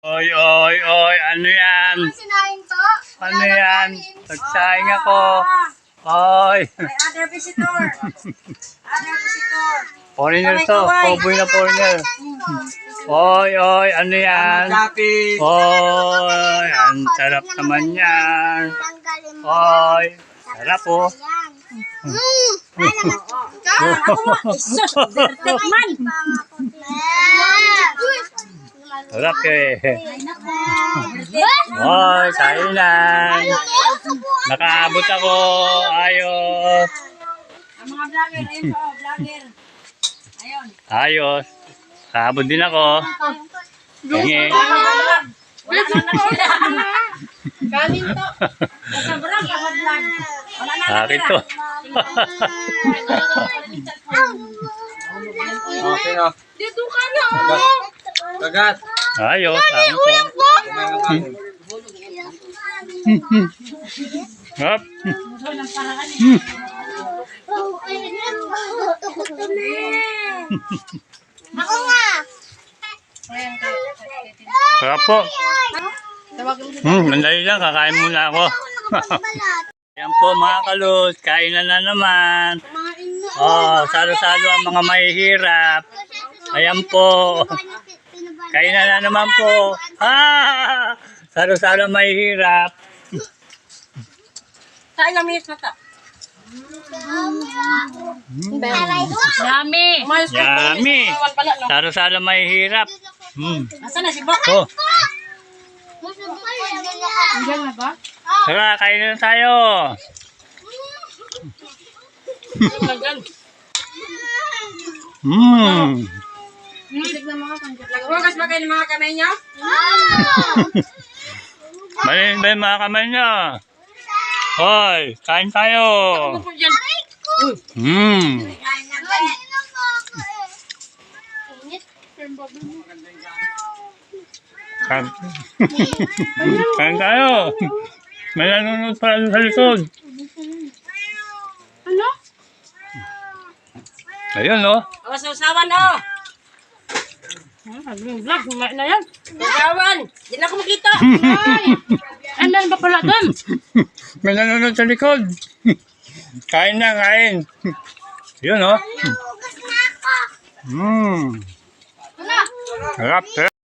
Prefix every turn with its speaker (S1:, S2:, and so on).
S1: Oy, oy, oy, ano yan?
S2: Sinahin to?
S1: Ano yan? Nagsaing ako. Oy.
S3: May other visitor. Other visitor.
S1: Foreigner to. Cowboy na foreigner. Oy, oy, ano yan? Oy, ang sarap naman yan.
S2: Tanggalin mo.
S1: Oy, sarap oh.
S3: Ako mo. Isus. Tikman.
S1: Sarap eh. Oy, kainan. Nakaabot ako. Ayos.
S3: Ang mga vlogger. Ayun po. Vlogger. Ayun.
S1: Ayos. Nakaabot din ako. Hingi.
S3: Wala na na sila. Kanin to. Sobrang kahadlan. Wala na na
S1: Akin to.
S4: Okay na.
S2: Dito ka na.
S4: Kagat.
S1: Ayos. Akin to. Hop.
S2: Ako nga.
S1: Sarap po. Mandali lang. Kakain muna ako. Ayan po mga kalus. Kain na naman. Oh, salo-salo ang mga mahihirap. Ayan po. Kain na naman po. Ah! Salo-salo ang mahihirap.
S3: Saan yung minutes na ta? Yummy.
S1: Yummy. Salo-salo ang mahihirap.
S3: Nasaan na si Bok?
S1: Oh,
S3: Diyan na ba?
S1: tara, kain na tayo.
S3: Huwagas ba kayo ng mga kamay niyo?
S1: Balin ba yung mga kamay niya? Hoy, kain tayo. Kain tayo. May nanonood pa sa likod.
S3: Ano?
S1: Ayun, no?
S3: O, sausawan o. Vlog, kumain na yan. Sausawan. Di na ako makita. Ano ba pala doon?
S1: May nanonood sa likod. Kain na, kain. Yun, no? Sarap, sarap.